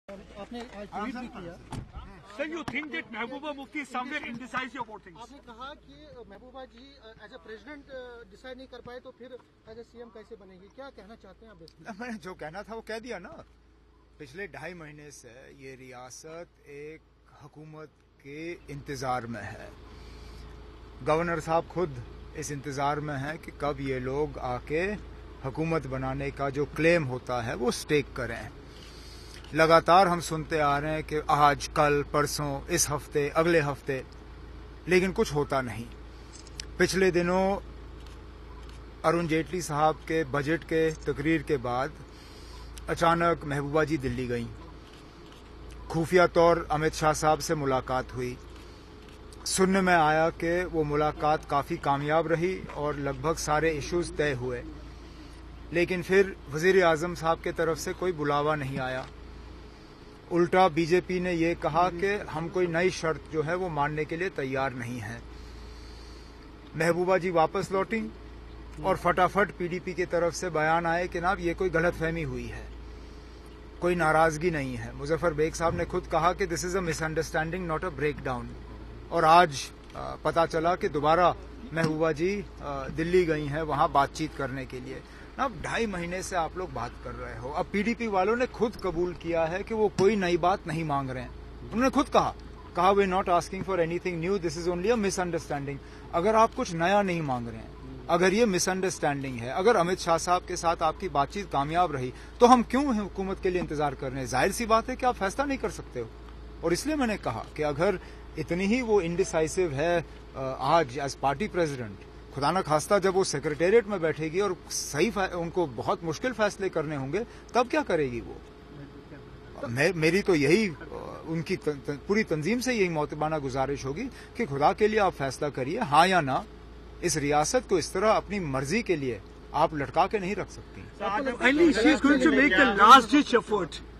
आपने आज ट्वीट भी किया। Sir, you think that Mehbooba Mufti is somewhere indecisive about things? आपने कहा कि महबूबा जी एज ए प्रेसिडेंट डिसाइड नहीं कर पाए तो फिर एज ए सीएम कैसे बनेगी, क्या कहना चाहते हैं आप बेसिकली? मैंने जो कहना था वो कह दिया ना। पिछले 2.5 महीने से ये रियासत एक हुकूमत के इंतजार में है। गवर्नर साहब खुद इस इंतजार में हैं कि कब ये लोग आके हुकूमत बनाने का जो क्लेम होता है वो स्टेक करें। लगातार हम सुनते आ रहे हैं कि आज, कल, परसों, इस हफ्ते, अगले हफ्ते, लेकिन कुछ होता नहीं। पिछले दिनों अरुण जेटली साहब के बजट के तकरीर के बाद अचानक महबूबा जी दिल्ली गईं। खुफिया तौर अमित शाह साहब से मुलाकात हुई। सुनने में आया कि वो मुलाकात काफी कामयाब रही और लगभग सारे इश्यूज तय हुए, लेकिन फिर वजीर आजम साहब के तरफ से कोई बुलावा नहीं आया। उल्टा बीजेपी ने ये कहा कि हम कोई नई शर्त जो है वो मानने के लिए तैयार नहीं हैं। महबूबा जी वापस लौटी और फटाफट पीडीपी की तरफ से बयान आए कि जनाब ये कोई गलतफहमी हुई है, कोई नाराजगी नहीं है। मुजफ्फर बेग साहब ने खुद कहा कि this is a misunderstanding, not a breakdown. और आज पता चला कि दोबारा महबूबा जी दिल्ली गई हैं वहां बातचीत करने के लिए। अब 2.5 महीने से आप लोग बात कर रहे हो। अब पीडीपी वालों ने खुद कबूल किया है कि वो कोई नई बात नहीं मांग रहे हैं। उन्होंने खुद कहा वे not asking for anything new, this is only a misunderstanding. अगर आप कुछ नया नहीं मांग रहे हैं, अगर ये मिसअंडरस्टैंडिंग है, अगर अमित शाह साहब के साथ आपकी बातचीत कामयाब रही, तो हम क्यों हुकूमत के लिए इंतजार कर रहे हैं? जाहिर सी बात है कि आप फैसला नहीं कर सकते हो। और इसलिए मैंने कहा कि अगर इतनी ही वो इंडिसाइसिव है आज एज पार्टी प्रेसिडेंट, खुदा न खास्ता जब वो सेक्रेटेरिएट में बैठेगी और सही उनको बहुत मुश्किल फैसले करने होंगे, तब क्या करेगी वो? मेरी तो यही उनकी पूरी तंजीम से यही मोतबाना गुजारिश होगी कि खुदा के लिए आप फैसला करिए, हाँ या ना। इस रियासत को इस तरह अपनी मर्जी के लिए आप लटका के नहीं रख सकती।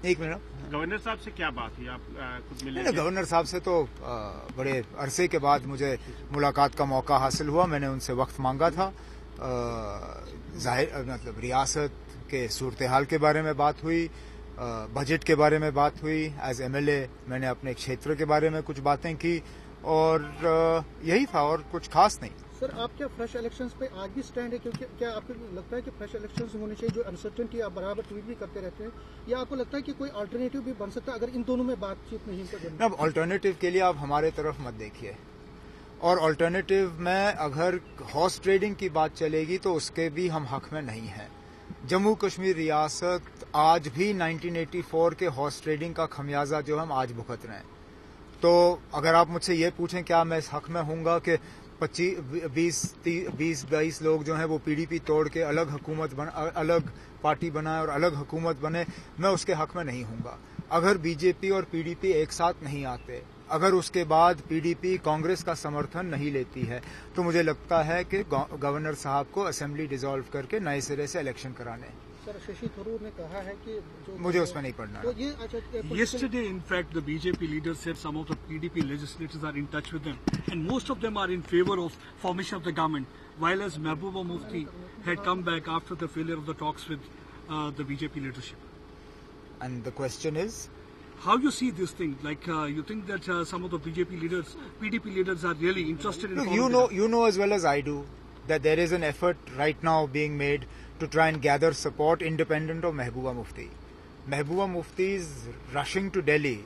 एक मिनट, गवर्नर साहब से क्या बात हुई? आप खुद मिले? गवर्नर साहब से तो बड़े अरसे के बाद मुझे मुलाकात का मौका हासिल हुआ। मैंने उनसे वक्त मांगा था। जाहिर मतलब रियासत के सूरत हाल के बारे में बात हुई, बजट के बारे में बात हुई। एज एमएलए मैंने अपने क्षेत्र के बारे में कुछ बातें की और यही था, और कुछ खास नहीं। सर, आप क्या फ्रेश इलेक्शंस पे आज भी स्टैंड है? क्योंकि क्या आपको लगता है कि फ्रेश इलेक्शंस होने चाहिए? जो अनसर्टेनिटी आप बराबर ट्वीट भी करते रहते हैं, या आपको लगता है कि कोई अल्टरनेटिव भी बन सकता है अगर इन दोनों में बातचीत नहीं होती? अब अल्टरनेटिव के लिए आप हमारे तरफ मत देखिए। और अल्टरनेटिव में अगर हॉर्स ट्रेडिंग की बात चलेगी तो उसके भी हम हक में नहीं हैं। जम्मू कश्मीर रियासत आज भी 1984 के हॉर्स ट्रेडिंग का खमियाजा जो हम आज भुगत रहे हैं। तो अगर आप मुझसे ये पूछें क्या मैं इस हक में हूंगा कि 20-22 लोग जो हैं वो पीडीपी तोड़ के अलग पार्टी बनाए और अलग हुकूमत बने, मैं उसके हक में नहीं हूंगा। अगर बीजेपी और पीडीपी एक साथ नहीं आते, अगर उसके बाद पीडीपी कांग्रेस का समर्थन नहीं लेती है, तो मुझे लगता है कि गवर्नर साहब को असेंबली डिसॉल्व करके नए सिरे से इलेक्शन कराने। सर, शशि थरूर ने कहा है कि मुझे उसमें नहीं पढ़ना। तो ये अच्छा, Yesterday, in fact, the BJP leaders said some of the PDP legislators are in touch with them, and most of them are in favor of formation of the government, while as Mehbooba Mufti had come back after the failure of the talks with the BJP leadership. And the question is, how you see this thing? Like, you think that some of the PDP leaders are really interested in? Look, you know as well as I do that there is an effort right now being made to try and gather support independent of Mehbooba Mufti. Mehbooba Mufti's rushing to Delhi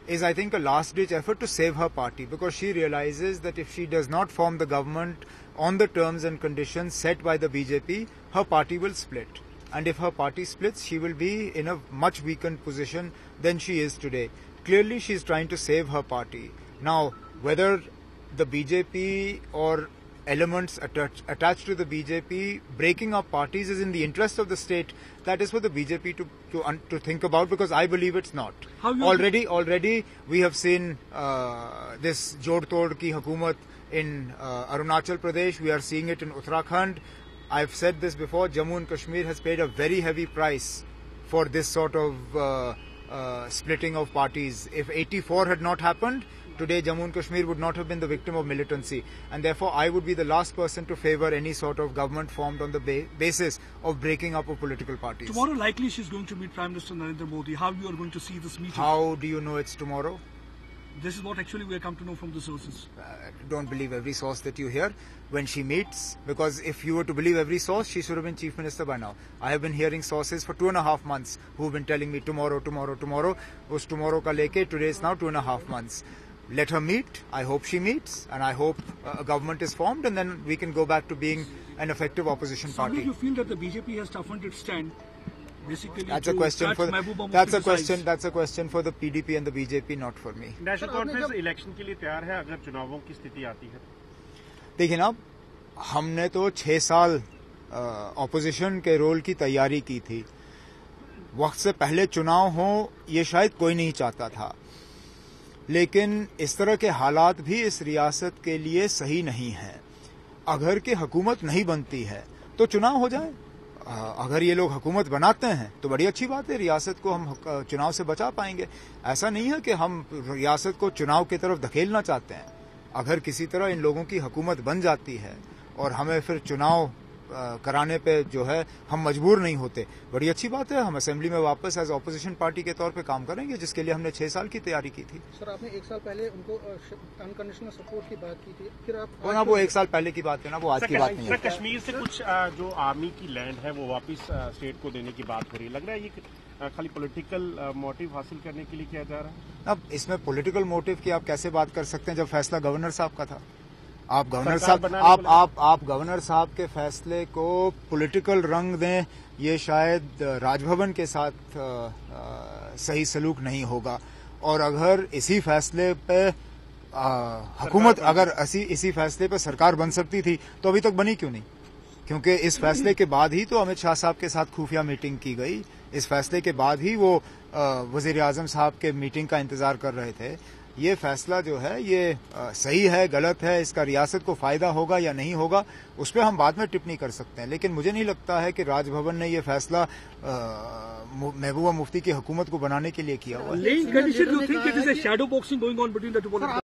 is, I think, a last-ditch effort to save her party, because she realizes that if she does not form the government on the terms and conditions set by the BJP, her party will split. And if her party splits, she will be in a much weakened position than she is today. Clearly, she is trying to save her party. Now, whether the BJP or elements attached to the BJP breaking up parties is in the interest of the state, that is for the BJP to think about, because I believe it's not. Already we have seen this jod tod ki hukumat in Arunachal Pradesh. We are seeing it in Uttarakhand. I've said this before, Jammu and Kashmir has paid a very heavy price for this sort of splitting of parties. If 84 had not happened, today Jammu and Kashmir would not have been the victim of militancy, and therefore I would be the last person to favor any sort of government formed on the basis of breaking up of political parties. Tomorrow likely she's going to meet Prime Minister Narendra Modi. How you are going to see this meeting? How do you know it's tomorrow? This is what actually we have come to know from the sources. Don't believe every source that you hear when she meets, because if you were to believe every source, she should have been Chief Minister by now. I have been hearing sources for 2.5 months who have been telling me tomorrow, tomorrow, tomorrow. Us tomorrow ka leke, today is now 2.5 months. Let her meet. I hope she meets, and I hope a government is formed, and then we can go back to being an effective opposition party. Do you feel that the BJP has toughened its stand? Basically, that's a question for the PDP and the BJP, not for me. National conference election के लिए तैयार है अगर चुनावों की स्थिति आती है? देखिए ना, हमने तो 6 साल ऑपोजिशन के रोल की तैयारी की थी. वक्त से पहले चुनाव हो ये शायद कोई नहीं चाहता था, लेकिन इस तरह के हालात भी इस रियासत के लिए सही नहीं है. अगर कि हुकूमत नहीं बनती है तो चुनाव हो जाए. अगर ये लोग हुकूमत बनाते हैं तो बड़ी अच्छी बात है, रियासत को हम चुनाव से बचा पाएंगे. ऐसा नहीं है कि हम रियासत को चुनाव की तरफ धकेलना चाहते हैं. अगर किसी तरह इन लोगों की हुकूमत बन जाती है और हमें फिर चुनाव कराने पे जो है हम मजबूर नहीं होते, बड़ी अच्छी बात है. हम असेंबली में वापस एज ऑपोजिशन पार्टी के तौर पे काम करेंगे, जिसके लिए हमने 6 साल की तैयारी की थी. सर, आपने 1 साल पहले उनको अनकंडीशनल सपोर्ट की बात की थी, फिर आप वो 1 साल पहले की बात है ना, वो आज की बात नहीं है. कश्मीर से कुछ जो आर्मी की लैंड है वो वापस स्टेट को देने की बात हो रही है. लग रहा है ये खाली पॉलिटिकल मोटिव हासिल करने के लिए किया जा रहा है? अब इसमें पॉलिटिकल मोटिव की आप कैसे बात कर सकते हैं जब फैसला गवर्नर साहब का था? आप गवर्नर साहब के फैसले को पॉलिटिकल रंग दें, ये शायद राजभवन के साथ सही सलूक नहीं होगा. और अगर इसी फैसले पे हुकूमत, अगर इसी फैसले पे सरकार बन सकती थी तो अभी तक बनी क्यों नहीं? क्योंकि इस फैसले के बाद ही तो अमित शाह साहब के साथ खुफिया मीटिंग की गई. इस फैसले के बाद ही वो वजीर आजम साहब के मीटिंग का इंतजार कर रहे थे. ये फैसला जो है ये सही है, गलत है, इसका रियासत को फायदा होगा या नहीं होगा, उस पर हम बाद में टिप्पणी कर सकते हैं. लेकिन मुझे नहीं लगता है कि राजभवन ने ये फैसला महबूबा मुफ्ती की हुकूमत को बनाने के लिए किया हुआ है.